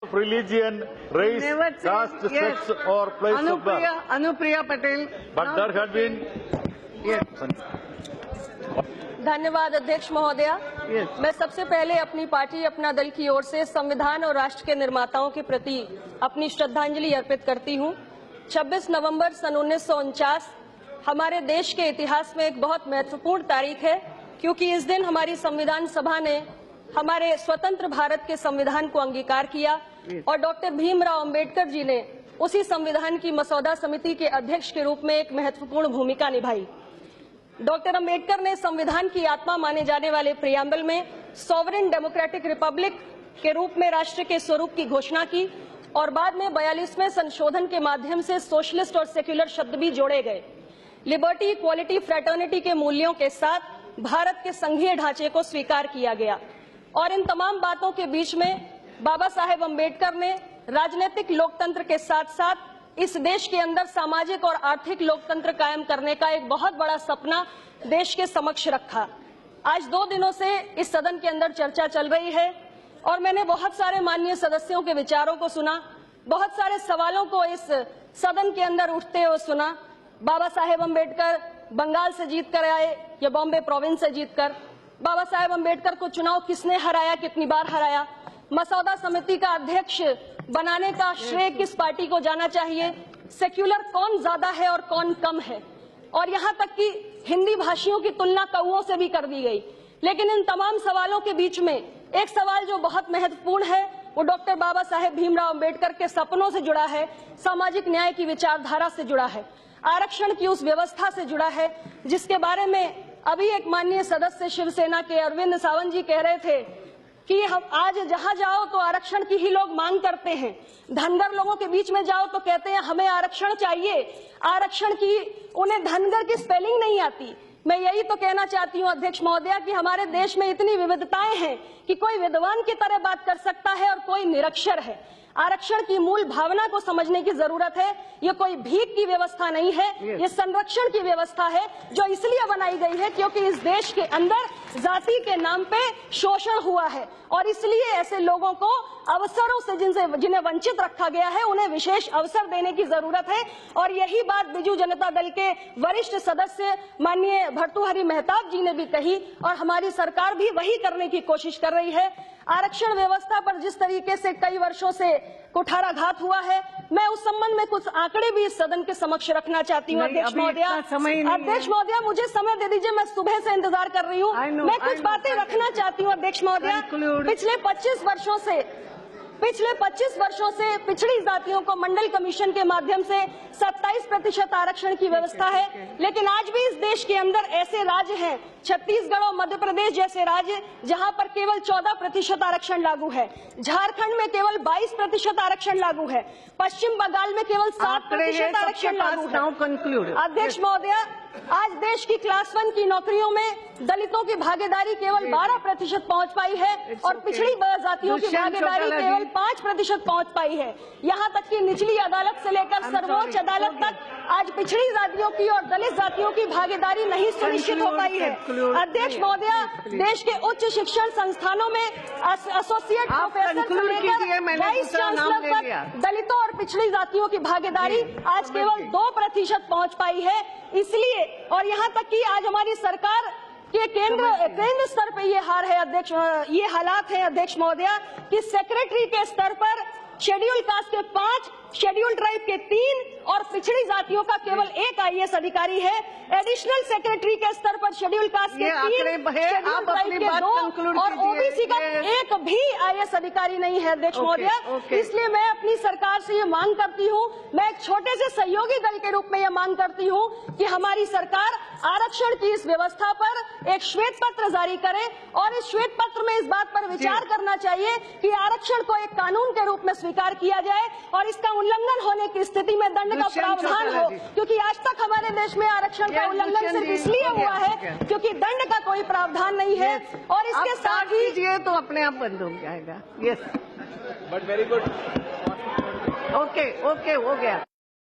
of religion, race, caste, sex or place of birth. Anupriya Patel. But there had been... Yes. धन्यवाद अध्यक्ष महोदया। मैं सबसे पहले अपनी पार्टी अपना दल की ओर से संविधान और राष्ट्र के निर्माताओं के प्रति अपनी श्रद्धांजलि अर्पित करती हूं। 26 नवंबर सन 1949 हमारे देश के इतिहास में एक बहुत महत्वपूर्ण तारीख है, क्योंकि इस दिन हमारी संविधान सभा ने हमारे स्वतंत्र भारत के संविधान को अंगीकार किया और डॉक्टर भीमराव अंबेडकर जी ने उसी संविधान की मसौदा समिति के अध्यक्ष के रूप में एक महत्वपूर्ण भूमिका निभाई। डॉक्टर अंबेडकर ने संविधान की आत्मा माने जाने वाले प्रियम्बल में सॉवरेन डेमोक्रेटिक रिपब्लिक के रूप में राष्ट्र के स्वरूप की घोषणा की और बाद में 42वें संशोधन के माध्यम से सोशलिस्ट और सेक्युलर शब्द भी जोड़े गए। लिबर्टी, इक्वालिटी, फ्रेटर्निटी के मूल्यों के साथ भारत के संघीय ढांचे को स्वीकार किया गया और इन तमाम बातों के बीच में बाबा साहेब अंबेडकर ने राजनीतिक लोकतंत्र के साथ साथ इस देश के अंदर सामाजिक और आर्थिक लोकतंत्र कायम करने का एक बहुत बड़ा सपना देश के समक्ष रखा। आज 2 दिनों से इस सदन के अंदर चर्चा चल रही है और मैंने बहुत सारे माननीय सदस्यों के विचारों को सुना, बहुत सारे सवालों को इस सदन के अंदर उठते हुए सुना। बाबा साहेब अंबेडकर बंगाल से जीत कर आए या बॉम्बे प्रोविंस से जीतकर, बाबा साहेब अंबेडकर को चुनाव किसने हराया, कितनी बार हराया, मसौदा समिति का अध्यक्ष बनाने का श्रेय किस पार्टी को जाना चाहिए, सेक्युलर कौन ज्यादा है और कौन कम है, और यहाँ तक कि हिंदी भाषियों की तुलना कौओं से भी कर दी गई। लेकिन इन तमाम सवालों के बीच में एक सवाल जो बहुत महत्वपूर्ण है वो डॉक्टर बाबा साहेब भीमराव अंबेडकर के सपनों से जुड़ा है, सामाजिक न्याय की विचारधारा से जुड़ा है, आरक्षण की उस व्यवस्था से जुड़ा है जिसके बारे में अभी एक माननीय सदस्य शिवसेना के अरविंद सावंत जी कह रहे थे कि हम आज जहां जाओ तो आरक्षण की ही लोग मांग करते हैं। धनगर लोगों के बीच में जाओ तो कहते हैं हमें आरक्षण चाहिए, आरक्षण की उन्हें धनगर की स्पेलिंग नहीं आती। मैं यही तो कहना चाहती हूं अध्यक्ष महोदया कि हमारे देश में इतनी विविधताएं हैं कि कोई विद्वान की तरह बात कर सकता है और कोई निरक्षर है। आरक्षण की मूल भावना को समझने की जरूरत है। ये कोई भीख की व्यवस्था नहीं है, ये संरक्षण की व्यवस्था है जो इसलिए बनाई गई है क्योंकि इस देश के अंदर जाति के नाम पे शोषण हुआ है और इसलिए ऐसे लोगों को अवसरों से जिन्हें वंचित रखा गया है उन्हें विशेष अवसर देने की जरूरत है। और यही बात बीजू जनता दल के वरिष्ठ सदस्य माननीय भर्तृहरि मेहताब जी ने भी कही और हमारी सरकार भी वही करने की कोशिश कर रही है। आरक्षण व्यवस्था पर जिस तरीके से कई वर्षों से कुठाराघात हुआ है, मैं उस संबंध में कुछ आंकड़े भी इस सदन के समक्ष रखना चाहती हूँ। अध्यक्ष महोदया, मुझे समय दे दीजिए, मैं सुबह से इंतजार कर रही हूँ। मैं कुछ बातें रखना चाहती हूँ अध्यक्ष महोदया। पिछले 25 वर्षों से पिछड़ी जातियों को मंडल कमीशन के माध्यम से 27% आरक्षण की व्यवस्था है, लेकिन आज भी इस देश के अंदर ऐसे राज्य हैं, छत्तीसगढ़ और मध्य प्रदेश जैसे राज्य, जहां पर केवल 14% आरक्षण लागू है। झारखंड में केवल 22% आरक्षण लागू है। पश्चिम बंगाल में केवल 7% आरक्षण लागू है। अध्यक्ष महोदया, आज देश की क्लास 1 की नौकरियों में दलितों की भागीदारी केवल 12% पहुंच पाई है और पिछड़ी जातियों की भागीदारी केवल 5% पहुंच पाई है। यहाँ तक कि निचली अदालत से लेकर सर्वोच्च अदालत तक आज पिछड़ी जातियों की और दलित जातियों की भागीदारी नहीं सुनिश्चित हो पाई है। अध्यक्ष महोदया, देश के उच्च शिक्षण संस्थानों में एसोसिएट प्रोफेसर से लेकर वाइस चांसलर तक दलितों और पिछड़ी जातियों की भागीदारी आज केवल 2% पहुंच पाई है। इसलिए और यहाँ तक कि आज हमारी सरकार के केंद्र स्तर पे ये ये हालात है अध्यक्ष महोदया कि सेक्रेटरी के स्तर पर शेड्यूल कास्ट के 5, शेड्यूल ट्राइब के 3 और पिछड़ी जातियों का केवल 1 IAS अधिकारी है। एडिशनल सेक्रेटरी के स्तर पर शेड्यूल कास्ट के 3, शेड्यूल ट्राइब के 2 और ओबीसी का 1 भी IAS अधिकारी नहीं है अध्यक्ष महोदया। इसलिए मैं अपनी सरकार से ये मांग करती हूँ, मैं एक छोटे से सहयोगी दल के रूप में ये मांग करती हूँ कि हमारी सरकार आरक्षण की इस व्यवस्था पर एक श्वेत पत्र जारी करे और इस श्वेत पत्र में इस बात पर विचार करना चाहिए कि आरक्षण को एक कानून के रूप में स्वीकार किया जाए और इसका उल्लंघन होने की स्थिति में दंड का प्रावधान हो, क्योंकि आज तक हमारे देश में आरक्षण का उल्लंघन सिर्फ इसलिए हुआ है क्योंकि दंड का कोई प्रावधान नहीं है और इसके साथ ही तो अपने आप बंद हो जाएगा। Yes, but very good. Okay, हो गया।